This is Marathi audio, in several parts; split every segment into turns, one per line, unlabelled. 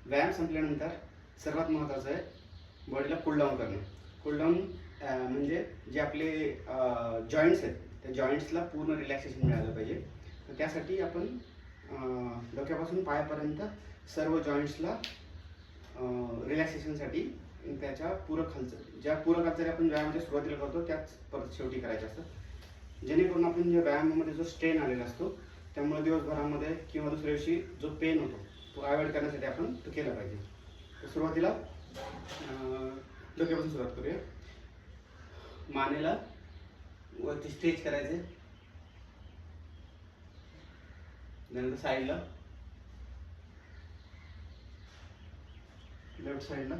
व्यायाम संपल्यानंतर सर्वात महत्त्वाचं आहे बॉडीला कूल डाऊन करणं. कूल डाऊन म्हणजे जे आपले जॉईंट्स आहेत त्या जॉईंट्सला पूर्ण रिलॅक्सेशन मिळालं पाहिजे. तर त्यासाठी आपण डोक्यापासून पायापर्यंत सर्व जॉईंट्सला रिलॅक्सेशनसाठी त्याच्या ज्या पूरक हालचाली आपण व्यायामाच्या सुरुवातीला करतो त्याच परत शेवटी करायच्या असतात, जेणेकरून आपण ज्या व्यायामामध्ये जो स्ट्रेन आलेला असतो त्यामुळे दिवसभरामध्ये किंवा दुसऱ्या दिवशी जो पेन होतो तो अवॉइड करण्यासाठी आपण तो केला पाहिजे. तर सुरुवातीला डोक्यापासून सुरुवात करूया. मानेला वरती स्ट्रेच करायचे, त्यानंतर साईडला, लेफ्ट साईडला,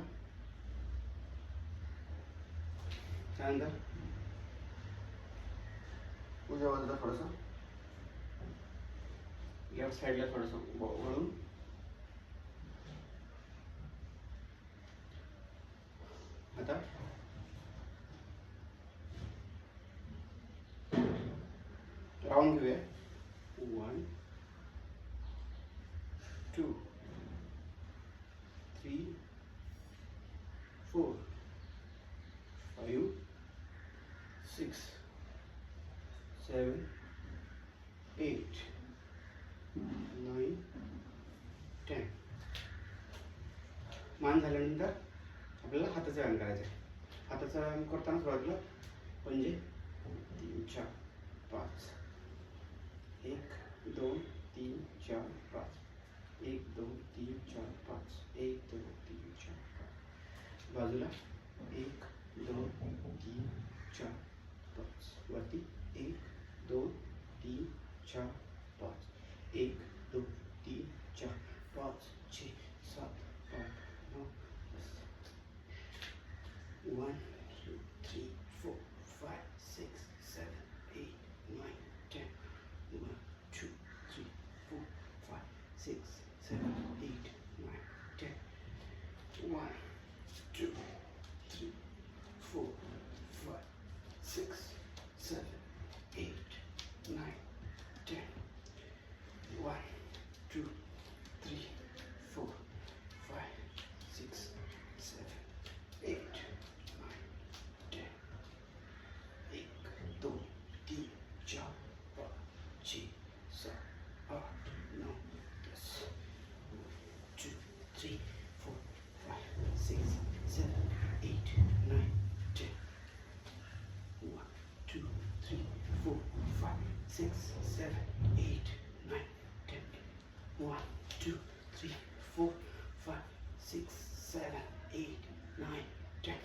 त्यानंतर उजव्या बाजूला थोडंसं, लेफ्ट साईडला थोडंसं वळून, आता राऊंड घेऊया. 1 2 3 4 5 6 7 8 9 10. मान झाल्यानंतर आपल्याला हाताचा व्यायाम करायचा आहे. हाताचा व्यायाम करताना सुरुवातीला पंजे 3 4 5 1 2 3 4 5 1 2 3 4 5 1 2 3 4 5. बाजूला 1 2 3 4 5. वरती 1 2 3 4 5 1 2 3 4 5 6 7 8 9 10. 1 2 3 4 5 6 7 8 9 10. 1 2 3 4 5 6 7 8 9 10. 1 2 3 4 5 6 7 8 9 10. 1 2 3 4 5 6 7 8 9 10. 1 2 3 4 5 6 7 8 9 10. 1 2 3 4 5 6 7 8 9 10. 1 2 3 4 5 6 7 8 9 10. 1 2 3 4 5 6 7 8 9 10.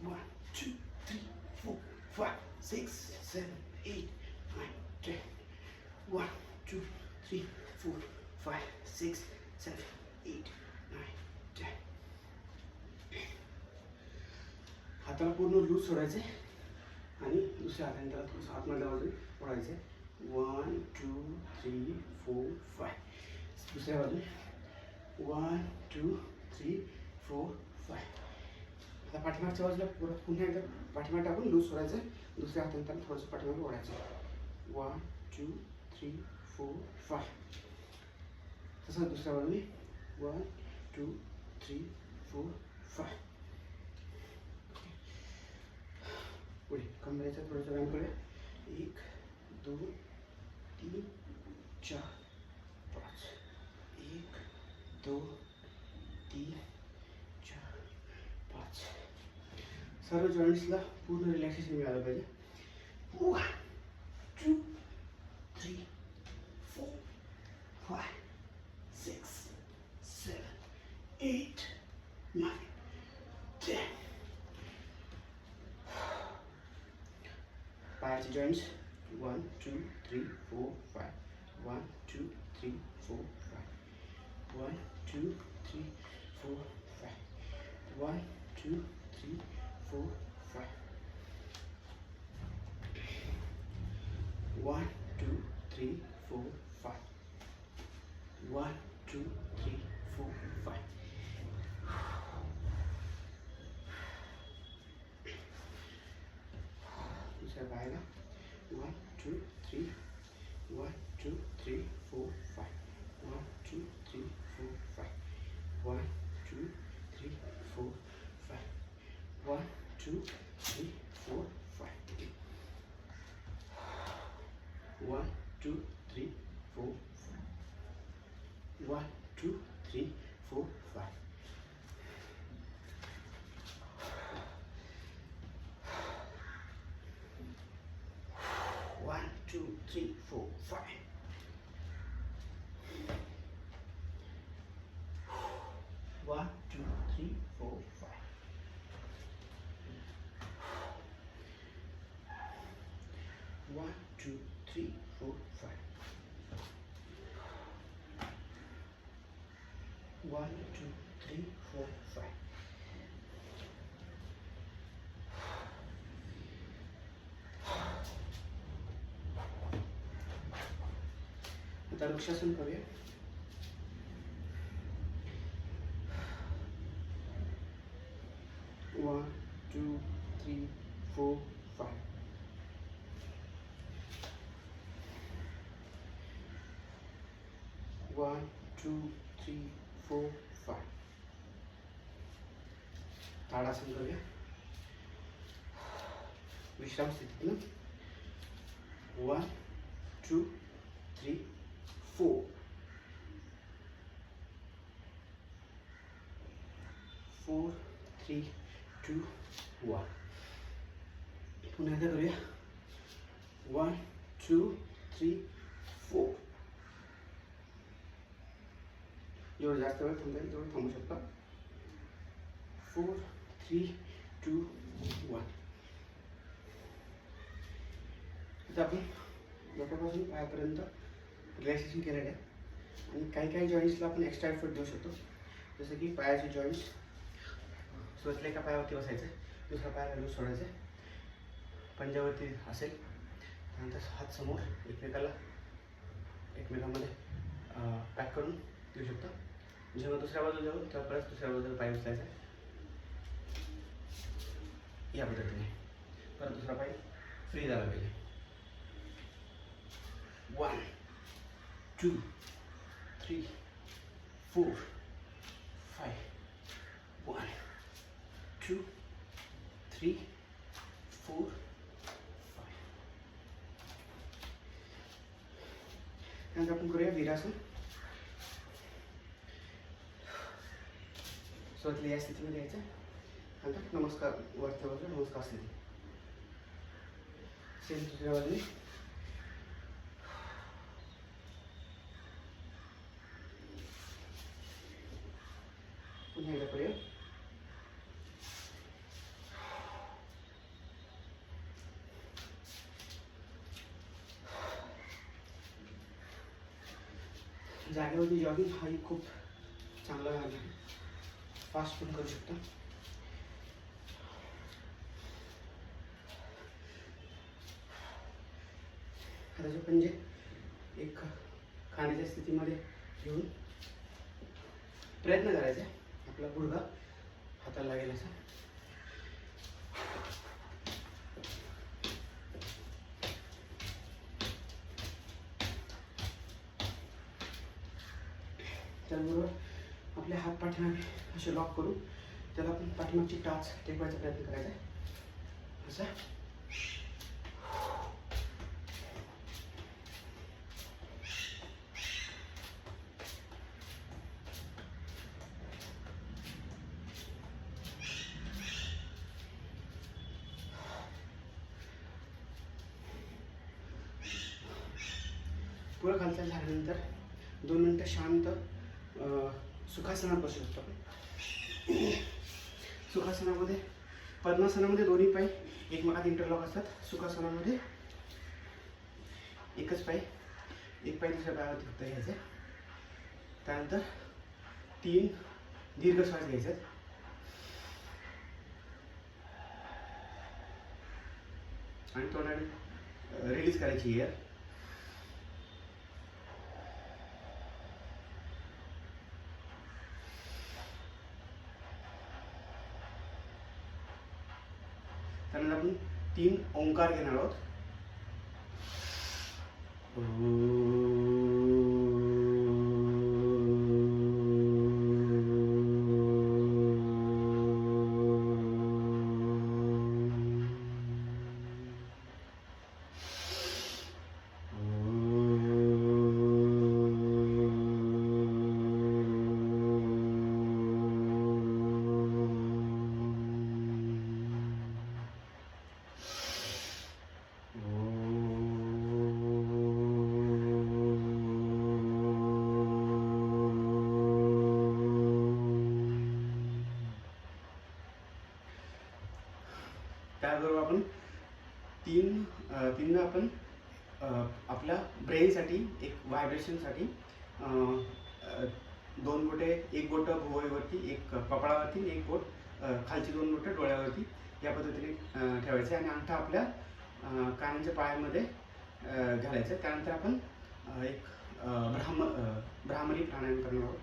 1 2 3 4 5 6 7 8 9 10. 1 2 3 4 5 6 7 8 9 10. हाताला पूर्ण लूज सोडायचे आणि दुसऱ्या हाताने त्याला थोडंसं आतमधल्या बाजूने ओढायचे. 1 2 3 4 5. दुसऱ्या बाजूने 1 2 3 4 5. आता पाठीमागच्या बाजूला पुन्हा एकदा पाठीमागे टाकून लूज सोडायचं. दुसऱ्या हाताने त्याला थोडंसं पाठीमागे ओढायचं. 1 2 3 4 5. तसंच दुसऱ्या बाजूने 1 2 3 4 5. पुढे कमरेचा थोडासा व्यायाम करूया. 1 2 3 4 5. 1 2 3 4 5. सर्व जॉईंट्सला पूर्ण रिलॅक्सेशन मिळालं पाहिजे. 1 2 3 4 5 6 7 8 9 10. पायाचे जॉईंट्स 1 2 3 4 5. 1 2 3 4 5. 1 2 3 4 5. 1 2 3 4 5. 1 2 3 4 5. 1 2 3 4 5. दुसऱ्या पायाला 1 2 3 1 2 3 4 5. 1 2 3 4 5. 2 3 4 5. 1 2 3 4 1 2 3 4 5. 1 2 3 4 5. 1 2 3 4 5. 1 2 3 4 5. 1 2 3 4 5. आता वृक्षासन करूया. 1 2 3 4 5. 1 2 3 4 5. ताड़ासन करूया. विश्राम स्थितीतून 1 2 3 4. 4 3 2 1. पुन्हा एकदा करूया. 1 2 3 4. जेवढं जास्त वेळ थांबता येईल तेवढं थांबू शकता. 4 3 2 1. आता आपण डोक्यापासून पायापर्यंत रिलॅक्सेशन केलेलं आहे आणि काही काही जॉईंट्सला आपण एक्स्ट्रा एफर्ट देऊ शकतो. जसं की पायाचे जॉईंट्स. सुरुवातीला एका पायावरती बसायचं, दुसऱ्या पायाला लूज सोडायचं, पंजावरती असेल, त्यानंतर हात समोर एकमेकांमध्ये पॅक करून देऊ शकतो. जेव्हा दुसऱ्या बाजूला जाऊ तेव्हा परत दुसऱ्या बाजूला पाय उचलायचा या पद्धतीने. परत दुसरा पाय फ्री झाला पाहिजे. 1 2 3 4 5. 1 2 3 4 5. त्यानंतर आपण करूया वीरासन. सुरुवातीला या स्थितीमध्ये यायचं, नंतर नमस्कार वरच्या बाजूला नमस्कार स्थिती. सेम दुसऱ्या बाजूने. पुन्हा एकदा करूया. जागेवरती जॉगिंग हाही खूप चांगला आहे. फास्ट पण करू शकता. हाताचे पंजे एक खाण्याच्या स्थितीमध्ये घेऊन प्रयत्न करायचा आपला गुडघा हाताला लागेल असा. त्याचबरोबर आपले हात पाठीमागे असे लॉक करून त्याला आपण पाठीमागची टाच टेकवायचा प्रयत्न करायचा असा. पुढं खालचा झाल्यानंतर 2 मिनिटं शांत सुखासनात बसू शकतो आपण. सुखासनामध्ये पद्मासनामध्ये दोन्ही पाय एकमेकात इंटरलॉक असतात. सुखासनामध्ये एकच पाय, एक पाय दुसऱ्या पायावरती फक्त घ्यायचं. त्यानंतर 3 दीर्घ श्वास घ्यायचे आणि तोंडाने रिलीज करायची एअर. त्यानंतर आपण 3 ओंकार घेणार आहोत. तीनदा आपण आपल्या ब्रेनसाठी एक व्हायब्रेशनसाठी 2 बोटे, एक बोट भुवयावरती, एक कपाळावरती, एक बोट खालची 2 बोटं डोळ्यावरती या पद्धतीने ठेवायचे आणि अंगठा आपल्या कानांच्या पायामध्ये घालायचं. त्यानंतर आपण एक भ्रामरी प्राणायाम करणार आहोत.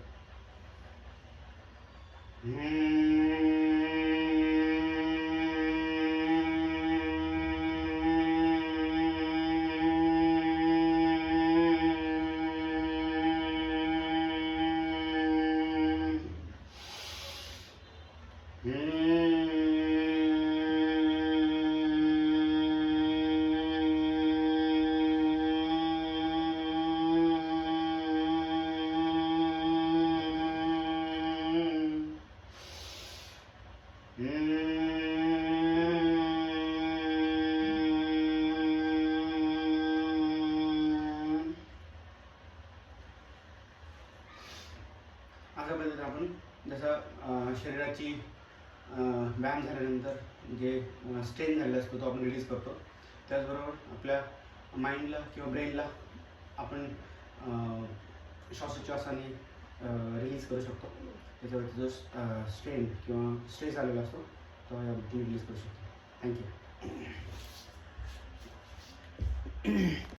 अशा पद्धतीने आपण जसं शरीराची व्यायाम झाल्यानंतर जे स्ट्रेन झालेला असतो तो आपण रिलीज करतो, त्याचबरोबर आपल्या माइंडला किंवा ब्रेनला आपण श्वासोच्छ्वासाने रिलीज करू शकतो. त्याच्यावरती जो स्ट्रेन किंवा स्ट्रेस आलेला असतो तो या पद्धतीने रिलीज करू शकतो. थँक्यू.